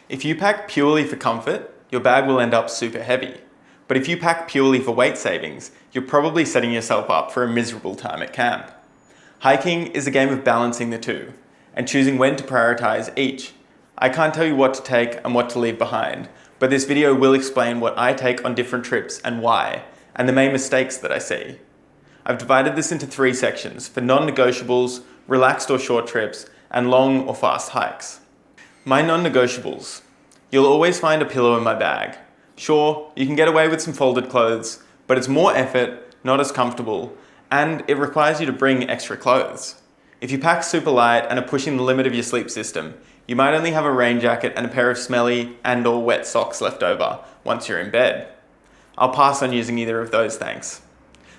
If you pack purely for comfort, your bag will end up super heavy. But if you pack purely for weight savings, you're probably setting yourself up for a miserable time at camp. Hiking is a game of balancing the two, and choosing when to prioritize each. I can't tell you what to take and what to leave behind, but this video will explain what I take on different trips and why, and the main mistakes that I see. I've divided this into 3 sections for non-negotiables, relaxed or short trips, and long or fast hikes. My non-negotiables. You'll always find a pillow in my bag. Sure, you can get away with some folded clothes, but it's more effort, not as comfortable, and it requires you to bring extra clothes. If you pack super light and are pushing the limit of your sleep system, you might only have a rain jacket and a pair of smelly and/or wet socks left over once you're in bed. I'll pass on using either of those, thanks.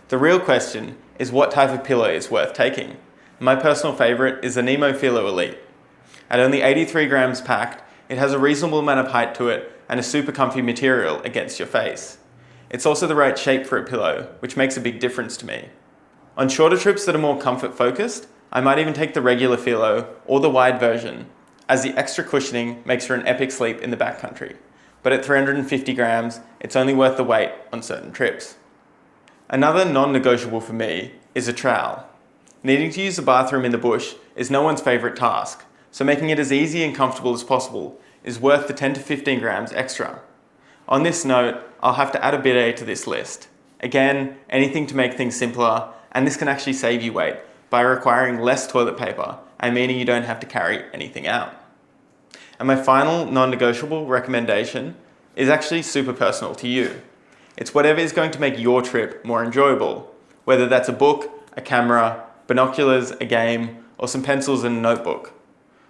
The real question is what type of pillow is worth taking. My personal favourite is the Nemo Philo Elite. At only 83 grams packed, it has a reasonable amount of height to it and a super comfy material against your face. It's also the right shape for a pillow, which makes a big difference to me. On shorter trips that are more comfort focused, I might even take the regular Philo or the wide version, as the extra cushioning makes for an epic sleep in the backcountry. But at 350 grams, it's only worth the wait on certain trips. Another non-negotiable for me is a trowel. Needing to use the bathroom in the bush is no one's favourite task, so making it as easy and comfortable as possible is worth the 10 to 15 grams extra. On this note, I'll have to add a bidet to this list. Again, anything to make things simpler, and this can actually save you weight by requiring less toilet paper and meaning you don't have to carry anything out. And my final non-negotiable recommendation is actually super personal to you. It's whatever is going to make your trip more enjoyable, whether that's a book, a camera, binoculars, a game, or some pencils and a notebook.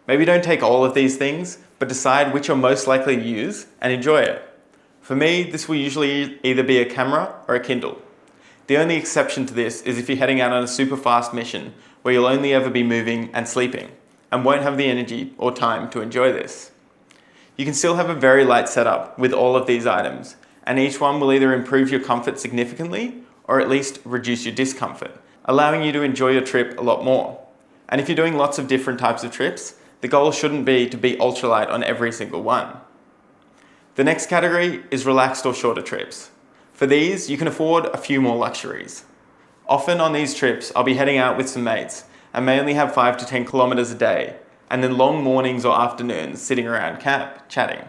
Maybe don't take all of these things, but decide which you're most likely to use and enjoy it. For me, this will usually either be a camera or a Kindle. The only exception to this is if you're heading out on a super fast mission where you'll only ever be moving and sleeping and won't have the energy or time to enjoy this. You can still have a very light setup with all of these items, and each one will either improve your comfort significantly or at least reduce your discomfort, allowing you to enjoy your trip a lot more. And if you're doing lots of different types of trips, the goal shouldn't be to be ultralight on every single one. The next category is relaxed or shorter trips. For these, you can afford a few more luxuries. Often on these trips, I'll be heading out with some mates and may only have 5 to 10 kilometers a day, and then long mornings or afternoons sitting around camp, chatting.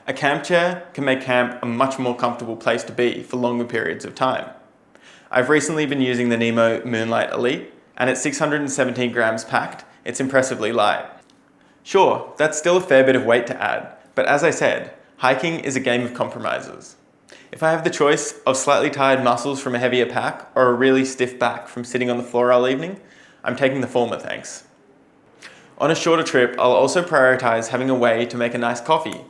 A camp chair can make camp a much more comfortable place to be for longer periods of time. I've recently been using the Nemo Moonlight Elite, and at 617 grams packed, it's impressively light. Sure, that's still a fair bit of weight to add, but as I said, hiking is a game of compromises. If I have the choice of slightly tired muscles from a heavier pack or a really stiff back from sitting on the floor all evening, I'm taking the former, thanks. On a shorter trip, I'll also prioritize having a way to make a nice coffee.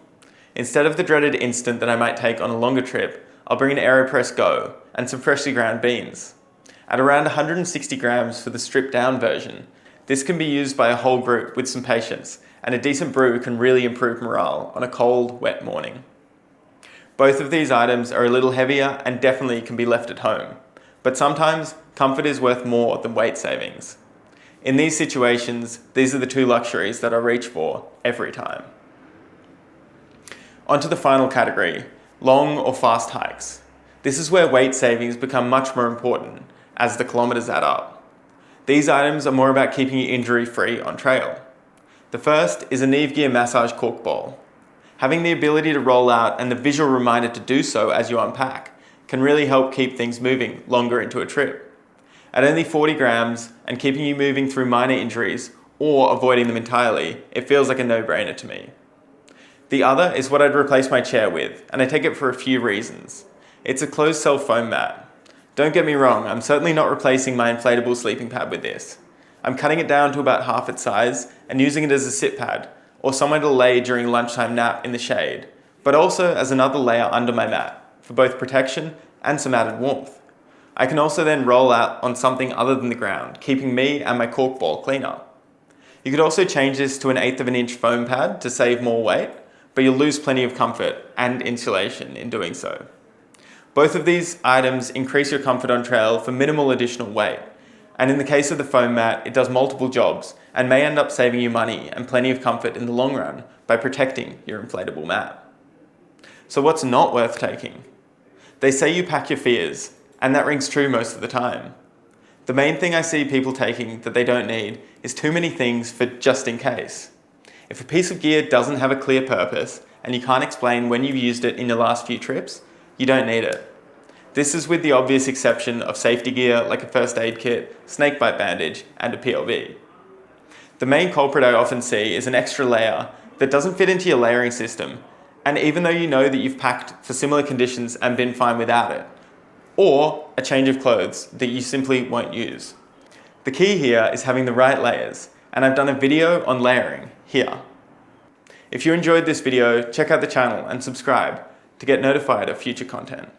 Instead of the dreaded instant that I might take on a longer trip, I'll bring an AeroPress Go and some freshly ground beans. At around 160 grams for the stripped down version, this can be used by a whole group with some patience, and a decent brew can really improve morale on a cold, wet morning. Both of these items are a little heavier and definitely can be left at home, but sometimes comfort is worth more than weight savings. In these situations, these are the 2 luxuries that I reach for every time. On to the final category, long or fast hikes. This is where weight savings become much more important as the kilometers add up. These items are more about keeping you injury-free on trail. The first is a Neve Gear massage cork ball. Having the ability to roll out and the visual reminder to do so as you unpack can really help keep things moving longer into a trip. At only 40 grams and keeping you moving through minor injuries or avoiding them entirely, it feels like a no-brainer to me. The other is what I'd replace my chair with, and I take it for a few reasons. It's a closed-cell foam mat. Don't get me wrong, I'm certainly not replacing my inflatable sleeping pad with this. I'm cutting it down to about half its size and using it as a sit pad, or somewhere to lay during lunchtime nap in the shade, but also as another layer under my mat, for both protection and some added warmth. I can also then roll out on something other than the ground, keeping me and my cork ball cleaner. You could also change this to an 1/8 of an inch foam pad to save more weight, but you'll lose plenty of comfort and insulation in doing so. Both of these items increase your comfort on trail for minimal additional weight, and in the case of the foam mat, it does multiple jobs and may end up saving you money and plenty of comfort in the long run by protecting your inflatable mat. So what's not worth taking? They say you pack your fears, and that rings true most of the time. The main thing I see people taking that they don't need is too many things for just in case. If a piece of gear doesn't have a clear purpose and you can't explain when you've used it in your last few trips, you don't need it. This is with the obvious exception of safety gear like a first aid kit, snakebite bandage, and a PLV. The main culprit I often see is an extra layer that doesn't fit into your layering system, and even though you know that you've packed for similar conditions and been fine without it, or a change of clothes that you simply won't use. The key here is having the right layers, and I've done a video on layering here. If you enjoyed this video, check out the channel and subscribe to get notified of future content.